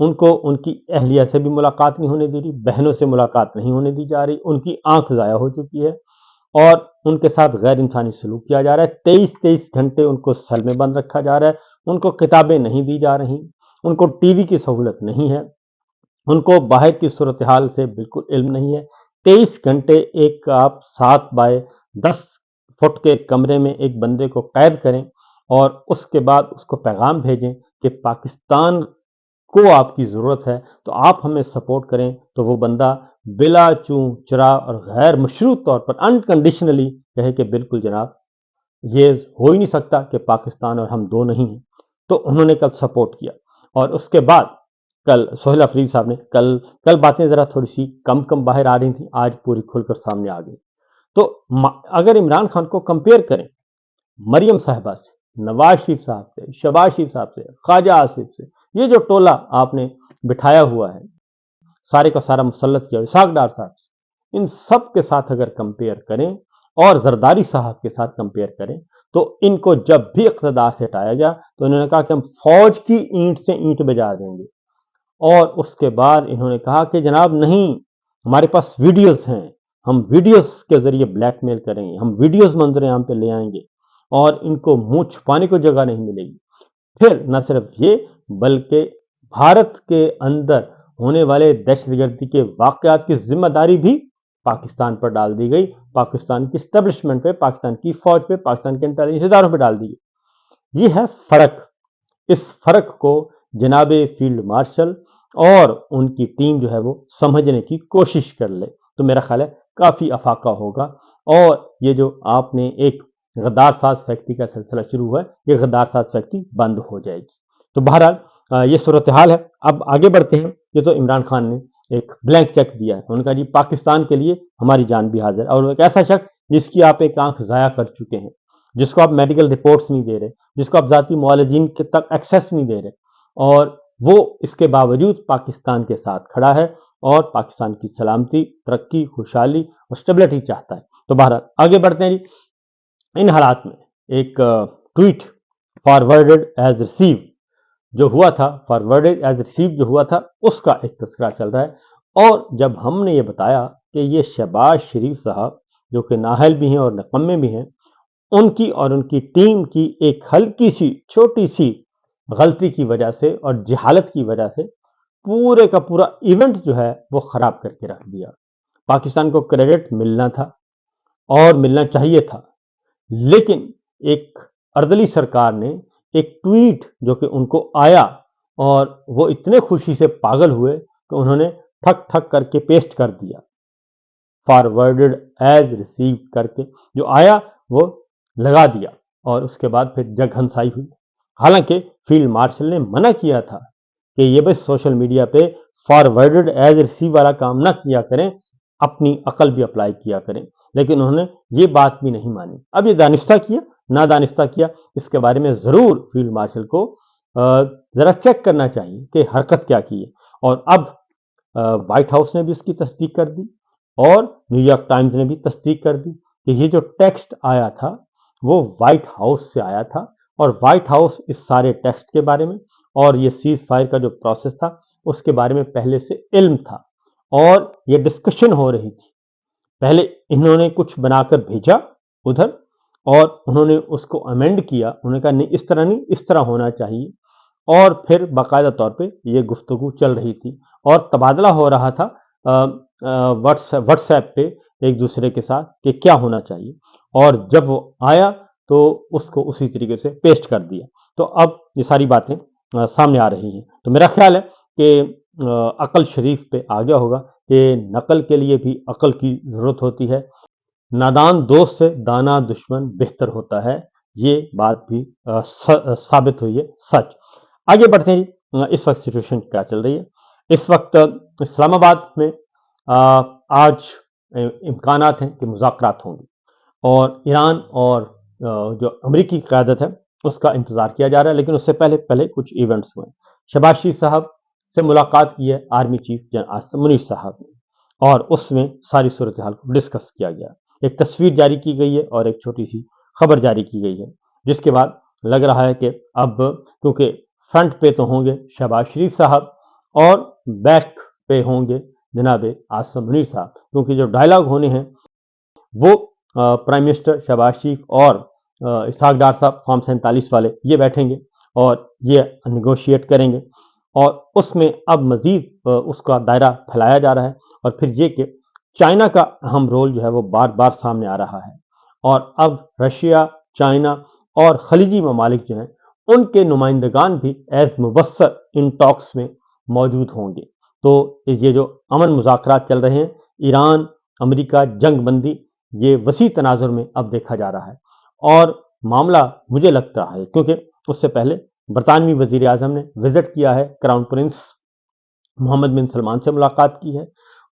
ان کو ان کی اہلیہ سے بھی ملاقات نہیں ہونے دی رہی، بہنوں سے ملاقات نہیں ہونے دی جا رہی، ان کی آنکھ ضائع ہو چکی ہے اور ان کے ساتھ غیر انسانی سلوک کیا جا رہا ہے۔ 23 گھنٹے ان کو سیل میں بند رکھا جا رہا ہے، ان کو کتابیں نہیں دی جا رہی، ان کو ٹی وی کی سہولت نہیں ہے، ان کو باہر کی صورتحال سے بالکل علم نہیں ہے۔ 23 گھنٹے ایک آپ 7x10 فٹ کے کمرے میں ایک بندے کو قید کریں اور اس کے بعد اس کو پیغام بھیجیں کہ پاکستان کو آپ کی ضرورت ہے تو آپ ہمیں سپورٹ کریں، تو وہ بندہ بلا چون چرا اور غیر مشروط طور پر انکنڈیشنلی کہے کہ بالکل جناب یہ ہو ہی نہیں سکتا کہ پاکستان اور ہم دو نہیں ہیں۔ تو انہوں نے کل سپورٹ کیا اور اس کے بعد کل سہیل افریدی صاحب نے کل باتیں ذرا تھوڑی سی کم باہر آ رہی تھیں، آج پوری کھل کر سامنے آ گئی۔ تو اگر عمران خان کو کمپیئر کریں مریم صاحبہ سے، نواز شریف صاحب سے، شہباز شریف صاحب سے، خواجہ آصف سے، یہ جو ٹولہ آپ نے بٹھایا ہوا ہے، سارے کا سارا مسلط کیا، اسحاق ڈار صاحب سے، ان سب کے ساتھ اگر کمپیئر کریں اور زرداری صاحب کے ساتھ کمپیئر کریں تو ان کو جب بھی اقتدار سے ہٹایا گیا تو انہوں نے کہا کہ ہم فوج کی اینٹ سے اینٹ بجا دیں گے، اور اس کے بعد انہوں نے کہا کہ جناب نہیں، ہمارے پاس ویڈیوز ہیں، ہم ویڈیوز کے ذریعے بلیک میل کریں گے، ہم ویڈیوز منظر عام پہ لے آئیں گے اور ان کو منہ چھپانے کو جگہ نہیں ملے گی۔ پھر نہ صرف یہ بلکہ بھارت کے اندر ہونے والے دہشت گردی کے واقعات کی ذمہ داری بھی پاکستان پر ڈال دی گئی، پاکستان کی اسٹیبلشمنٹ پہ، پاکستان کی فوج پہ، پاکستان کے انٹیلیجنس اداروں پہ ڈال دی گئی۔ یہ ہے فرق۔ اس فرق کو جناب فیلڈ مارشل اور ان کی ٹیم جو ہے وہ سمجھنے کی کوشش کر لے تو میرا خیال ہے کافی افاقہ ہوگا، اور یہ جو آپ نے ایک غدار ساز فیکٹری کا سلسلہ شروع ہوا ہے، یہ غدار ساز فیکٹری بند ہو جائے گی۔ تو بہرحال یہ صورتحال ہے۔ اب آگے بڑھتے ہیں۔ یہ تو عمران خان نے ایک بلینک چیک دیا ہے، انہوں نے کہا جی پاکستان کے لیے ہماری جان بھی حاضر، اور ایک ایسا شخص جس کی آپ ایک آنکھ ضائع کر چکے ہیں، جس کو آپ میڈیکل رپورٹس نہیں دے رہے، جس کو آپ ذاتی معالجین کے تک ایکسیس نہیں دے رہے، اور وہ اس کے باوجود پاکستان کے ساتھ کھڑا ہے اور پاکستان کی سلامتی، ترقی، خوشحالی اور اسٹیبلٹی چاہتا ہے۔ تو بہرحال آگے بڑھتے ہیں جی۔ ان حالات میں ایک ٹویٹ فارورڈڈ ایز ریسیو جو ہوا تھا، فارورڈڈ ایز ریسیو جو ہوا تھا، اس کا ایک تذکرہ چل رہا ہے، اور جب ہم نے یہ بتایا کہ یہ شہباز شریف صاحب جو کہ نااہل بھی ہیں اور نکمے بھی ہیں، ان کی اور ان کی ٹیم کی ایک ہلکی سی چھوٹی سی غلطی کی وجہ سے اور جہالت کی وجہ سے پورے کا پورا ایونٹ جو ہے وہ خراب کر کے رکھ دیا۔ پاکستان کو کریڈٹ ملنا تھا اور ملنا چاہیے تھا، لیکن ایک اردلی سرکار نے ایک ٹویٹ جو کہ ان کو آیا اور وہ اتنے خوشی سے پاگل ہوئے کہ انہوں نے ٹھک ٹھک کر کے پیسٹ کر دیا، فارورڈڈ ایز ریسیو کر کے جو آیا وہ لگا دیا، اور اس کے بعد پھر جگ ہنسائی ہوئی۔ حالانکہ فیلڈ مارشل نے منع کیا تھا کہ یہ بس سوشل میڈیا پہ فارورڈڈ ایز ریسیو والا کام نہ کیا کریں، اپنی عقل بھی اپلائی کیا کریں، لیکن انہوں نے یہ بات بھی نہیں مانی۔ اب یہ دانستہ کیا نادانستہ کیا، اس کے بارے میں ضرور فیلڈ مارشل کو ذرا چیک کرنا چاہیے کہ حرکت کیا کی ہے۔ اور اب وائٹ ہاؤس نے بھی اس کی تصدیق کر دی اور نیو یارک ٹائمز نے بھی تصدیق کر دی کہ یہ جو ٹیکسٹ آیا تھا وہ وائٹ ہاؤس سے آیا تھا، اور وائٹ ہاؤس اس سارے ٹیکسٹ کے بارے میں اور یہ سیز فائر کا جو پروسیس تھا اس کے بارے میں پہلے سے علم تھا، اور یہ ڈسکشن ہو رہی تھی۔ پہلے انہوں نے کچھ بنا کر بھیجا ادھر اور انہوں نے اس کو امینڈ کیا، انہوں نے کہا نہیں اس طرح نہیں، اس طرح ہونا چاہیے، اور پھر باقاعدہ طور پہ یہ گفتگو چل رہی تھی اور تبادلہ ہو رہا تھا واٹس ایپ پہ ایک دوسرے کے ساتھ کہ کیا ہونا چاہیے، اور جب وہ آیا تو اس کو اسی طریقے سے پیسٹ کر دیا۔ تو اب یہ ساری باتیں سامنے آ رہی ہیں، تو میرا خیال ہے کہ عقل شریف پہ آ گیا ہوگا کہ نقل کے لیے بھی عقل کی ضرورت ہوتی ہے، نادان دوست سے دانا دشمن بہتر ہوتا ہے، یہ بات بھی ثابت ہوئی ہے سچ۔ آگے بڑھتے ہیں۔ اس وقت سچویشن کیا چل رہی ہے؟ اس وقت اسلام آباد میں آج امکانات ہیں کہ مذاکرات ہوں گے، اور ایران اور جو امریکی قیادت ہے اس کا انتظار کیا جا رہا ہے، لیکن اس سے پہلے کچھ ایونٹس ہوئے۔ شہباز شریف صاحب سے ملاقات کی ہے army chief general Asim Munir صاحب نے، اور اس میں ساری صورتحال کو ڈسکس کیا گیا، ایک تصویر جاری کی گئی ہے اور ایک چھوٹی سی خبر جاری کی گئی ہے، جس کے بعد لگ رہا ہے کہ اب کیونکہ فرنٹ پہ تو ہوں گے شہباز شریف صاحب اور بیک پہ ہوں گے جناب عاصم منیر صاحب، کیونکہ جو ڈائلاگ ہونے ہیں وہ پرائم منسٹر شہباز شریف اور اسحاق ڈار صاحب فارم 47 والے یہ بیٹھیں گے اور یہ نیگوشیٹ کریں گے، اور اس میں اب مزید اس کا دائرہ پھیلایا جا رہا ہے، اور پھر یہ کہ چائنا کا اہم رول جو ہے وہ بار بار سامنے آ رہا ہے، اور اب رشیا، چائنا اور خلیجی ممالک جو ہیں ان کے نمائندگان بھی ایز مبصر ان ٹاکس میں موجود ہوں گے۔ تو یہ جو امن مذاکرات چل رہے ہیں، ایران امریکہ جنگ بندی، یہ وسیع تناظر میں اب دیکھا جا رہا ہے، اور معاملہ مجھے لگتا ہے کیونکہ اس سے پہلے برطانوی وزیر اعظم نے وزٹ کیا ہے، کراؤن پرنس محمد بن سلمان سے ملاقات کی ہے،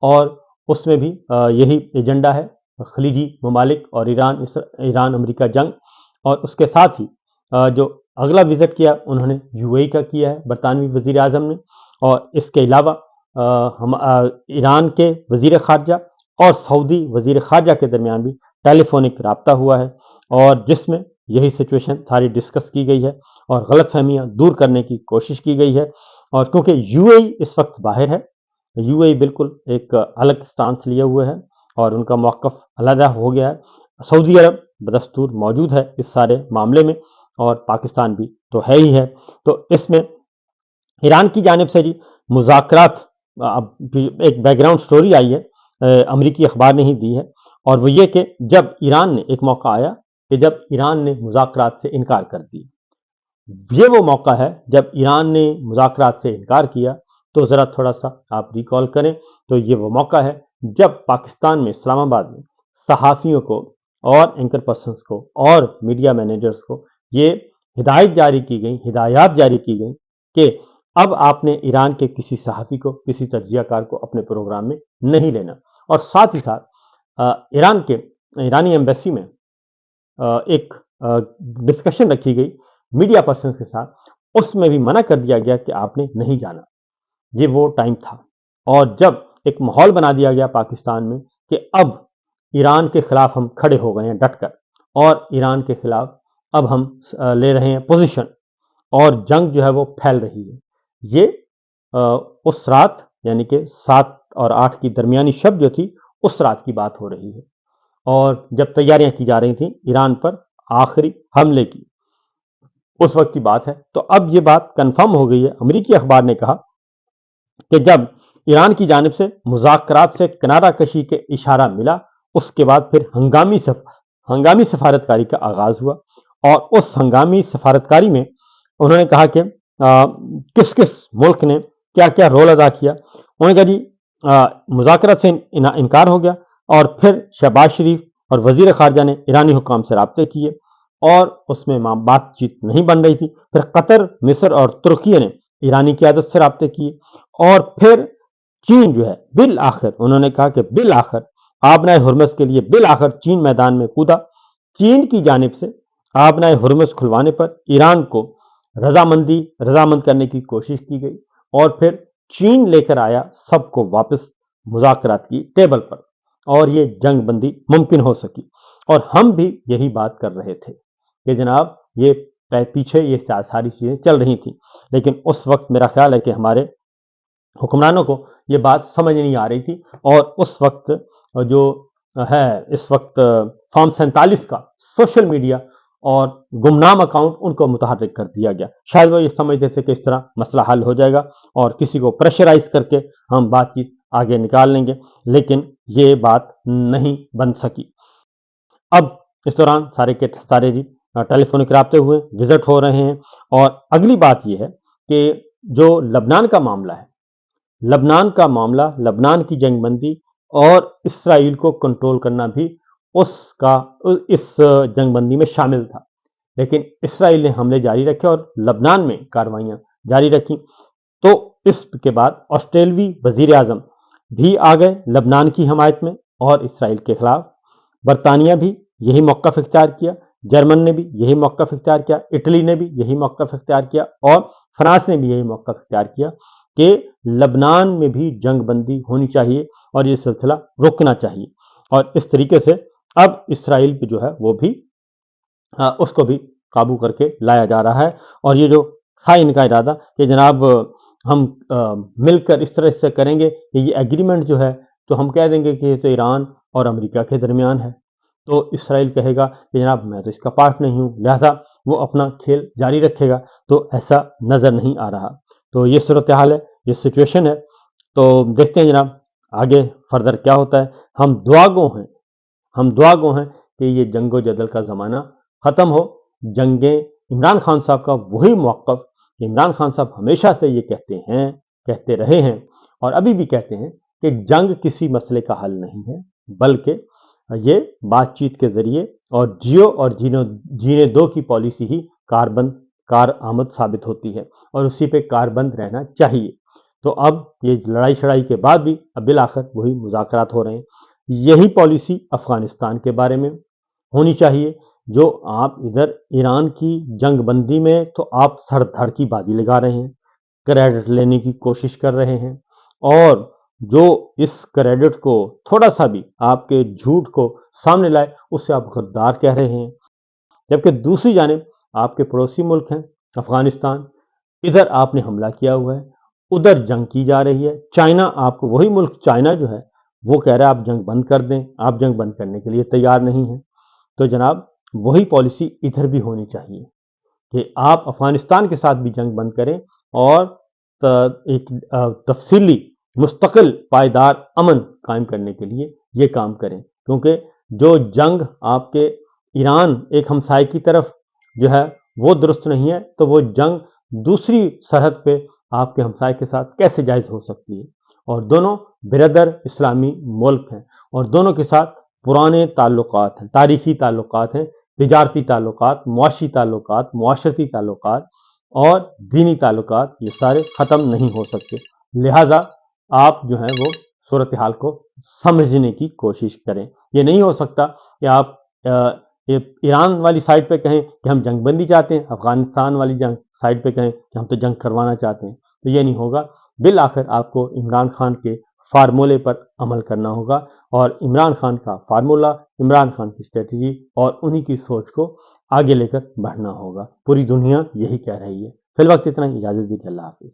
اور اس میں بھی یہی ایجنڈا ہے، خلیجی ممالک اور ایران امریکہ جنگ، اور اس کے ساتھ ہی جو اگلا وزٹ کیا انہوں نے یو اے کا کیا ہے برطانوی وزیر اعظم نے، اور اس کے علاوہ ایران کے وزیر خارجہ اور سعودی وزیر خارجہ کے درمیان بھی ٹیلی فونک رابطہ ہوا ہے، اور جس میں یہی سچویشن ساری ڈسکس کی گئی ہے اور غلط فہمیاں دور کرنے کی کوشش کی گئی ہے۔ اور کیونکہ یو اے اس وقت باہر ہے، یو اے بالکل ایک الگ سٹانس لیے ہوئے ہے اور ان کا موقف علیحدہ ہو گیا ہے، سعودی عرب بدستور موجود ہے اس سارے معاملے میں، اور پاکستان بھی تو ہے ہی ہے۔ تو اس میں ایران کی جانب سے جی مذاکرات، اب ایک بیک گراؤنڈ سٹوری آئی ہے، امریکی اخبار نے ہی دی ہے، اور وہ یہ کہ جب ایران نے ایک موقع آیا کہ جب ایران نے مذاکرات سے انکار کر دی، یہ وہ موقع ہے جب ایران نے مذاکرات سے انکار کیا، تو ذرا تھوڑا سا آپ ریکال کریں تو یہ وہ موقع ہے جب پاکستان میں اسلام آباد میں صحافیوں کو اور اینکر پرسنس کو اور میڈیا مینیجرز کو یہ ہدایات جاری کی گئی کہ اب آپ نے ایران کے کسی صحافی کو، کسی تجزیہ کار کو اپنے پروگرام میں نہیں لینا، اور ساتھ ہی ساتھ ایرانی ایمبیسی میں ایک ڈسکشن رکھی گئی میڈیا پرسنس کے ساتھ، اس میں بھی منع کر دیا گیا کہ آپ نے نہیں جانا۔ یہ وہ ٹائم تھا، اور جب ایک ماحول بنا دیا گیا پاکستان میں کہ اب ایران کے خلاف ہم کھڑے ہو گئے ہیں ڈٹ کر، اور ایران کے خلاف اب ہم لے رہے ہیں پوزیشن، اور جنگ جو ہے وہ پھیل رہی ہے۔ یہ اس رات یعنی کہ 7 اور 8 کی درمیانی شب جو تھی، اس رات کی بات ہو رہی ہے، اور جب تیاریاں کی جا رہی تھیں ایران پر آخری حملے کی، اس وقت کی بات ہے۔ تو اب یہ بات کنفرم ہو گئی ہے، امریکی اخبار نے کہا کہ جب ایران کی جانب سے مذاکرات سے کنارہ کشی کے اشارہ ملا، اس کے بعد پھر ہنگامی سفارتکاری کا آغاز ہوا، اور اس ہنگامی سفارتکاری میں انہوں نے کہا کہ کس کس ملک نے کیا کیا رول ادا کیا۔ انہوں نے کہا جی مذاکرات سے انکار ہو گیا، اور پھر شہباز شریف اور وزیر خارجہ نے ایرانی حکام سے رابطے کیے، اور اس میں بات چیت نہیں بن رہی تھی۔ پھر قطر، مصر اور ترکیہ نے ایرانی قیادت سے رابطے کیے، اور پھر چین جو ہے بالآخر انہوں نے کہا کہ بالآخر آبنائے ہرمز کے لیے بالآخر چین میدان میں کودا۔ چین کی جانب سے آبنائے ہرمز کھلوانے پر ایران کو رضامند کرنے کی کوشش کی گئی، اور پھر چین لے کر آیا سب کو واپس مذاکرات کی ٹیبل پر، اور یہ جنگ بندی ممکن ہو سکی۔ اور ہم بھی یہی بات کر رہے تھے کہ جناب یہ پیچھے یہ ساری چیزیں چل رہی تھیں، لیکن اس وقت میرا خیال ہے کہ ہمارے حکمرانوں کو یہ بات سمجھ نہیں آ رہی تھی، اور اس وقت جو ہے اس وقت فارم 47 کا سوشل میڈیا اور گمنام اکاؤنٹ ان کو متحرک کر دیا گیا۔ شاید وہ یہ سمجھتے تھے کہ اس طرح مسئلہ حل ہو جائے گا اور کسی کو پریشرائز کر کے ہم بات چیت آگے نکال لیں گے، لیکن یہ بات نہیں بن سکی۔ اب اس دوران سارے کے سارے جی ٹیلی فونک رابطے ہوئے، وزٹ ہو رہے ہیں، اور اگلی بات یہ ہے کہ جو لبنان کا معاملہ ہے، لبنان کی جنگ بندی اور اسرائیل کو کنٹرول کرنا بھی اس جنگ بندی میں شامل تھا، لیکن اسرائیل نے حملے جاری رکھے اور لبنان میں کاروائیاں جاری رکھی۔ تو اس کے بعد آسٹریلوی وزیر اعظم بھی آ گئے لبنان کی حمایت میں اور اسرائیل کے خلاف۔ برطانیہ بھی یہی موقف اختیار کیا، جرمن نے بھی یہی موقف اختیار کیا، اٹلی نے بھی یہی موقف اختیار کیا، اور فرانس نے بھی یہی موقف اختیار کیا کہ لبنان میں بھی جنگ بندی ہونی چاہیے اور یہ سلسلہ رکنا چاہیے۔ اور اس طریقے سے اب اسرائیل پہ جو ہے وہ بھی اس کو بھی قابو کر کے لایا جا رہا ہے، اور یہ جو تھا ان کا ارادہ کہ جناب ہم مل کر اس طرح سے کریں گے کہ یہ ایگریمنٹ جو ہے تو ہم کہہ دیں گے کہ یہ تو ایران اور امریکہ کے درمیان ہے، تو اسرائیل کہے گا کہ جناب میں تو اس کا پارٹ نہیں ہوں، لہذا وہ اپنا کھیل جاری رکھے گا، تو ایسا نظر نہیں آ رہا۔ تو یہ صورتحال ہے، یہ سچویشن ہے، تو دیکھتے ہیں جناب آگے فردر کیا ہوتا ہے۔ ہم دعا گو ہیں کہ یہ جنگ و جدل کا زمانہ ختم ہو، جنگیں عمران خان صاحب کا وہی موقف، عمران خان صاحب ہمیشہ سے یہ کہتے رہے ہیں اور ابھی بھی کہتے ہیں کہ جنگ کسی مسئلے کا حل نہیں ہے، بلکہ یہ بات چیت کے ذریعے اور جیو اور جینے دو کی پالیسی ہی کارآمد ثابت ہوتی ہے اور اسی پہ کاربند رہنا چاہیے۔ تو اب یہ لڑائی شڑائی کے بعد بھی اب بالآخر وہی مذاکرات ہو رہے ہیں۔ یہی پالیسی افغانستان کے بارے میں ہونی چاہیے، جو آپ ادھر ایران کی جنگ بندی میں تو آپ سر دھڑ کی بازی لگا رہے ہیں، کریڈٹ لینے کی کوشش کر رہے ہیں، اور جو اس کریڈٹ کو تھوڑا سا بھی آپ کے جھوٹ کو سامنے لائے اس سے آپ غدار کہہ رہے ہیں، جبکہ دوسری جانب آپ کے پڑوسی ملک ہیں افغانستان، ادھر آپ نے حملہ کیا ہوا ہے، ادھر جنگ کی جا رہی ہے، چائنا آپ کو وہی ملک چائنا جو ہے وہ کہہ رہا ہے آپ جنگ بند کر دیں، آپ جنگ بند کرنے کے لیے تیار نہیں ہیں۔ تو جناب وہی پالیسی ادھر بھی ہونی چاہیے کہ آپ افغانستان کے ساتھ بھی جنگ بند کریں اور ایک تفصیلی مستقل پائیدار امن قائم کرنے کے لیے یہ کام کریں، کیونکہ جو جنگ آپ کے ایران ایک ہمسائے کی طرف جو ہے وہ درست نہیں ہے، تو وہ جنگ دوسری سرحد پہ آپ کے ہمسائے کے ساتھ کیسے جائز ہو سکتی ہے؟ اور دونوں برادر اسلامی ملک ہیں اور دونوں کے ساتھ پرانے تعلقات ہیں، تاریخی تعلقات ہیں، تجارتی تعلقات، معاشی تعلقات، معاشرتی تعلقات اور دینی تعلقات، یہ سارے ختم نہیں ہو سکتے۔ لہذا آپ جو ہیں وہ صورتحال کو سمجھنے کی کوشش کریں۔ یہ نہیں ہو سکتا کہ آپ ایران والی سائڈ پہ کہیں کہ ہم جنگ بندی چاہتے ہیں، افغانستان والی سائڈ پہ کہیں کہ ہم تو جنگ کروانا چاہتے ہیں، تو یہ نہیں ہوگا۔ بالآخر آپ کو عمران خان کے فارمولے پر عمل کرنا ہوگا، اور عمران خان کا فارمولہ، عمران خان کی اسٹریٹجی اور انہی کی سوچ کو آگے لے کر بڑھنا ہوگا۔ پوری دنیا یہی کہہ رہی ہے۔ فی الوقت اتنا ہی، اجازت دیجیے، اللہ حافظ۔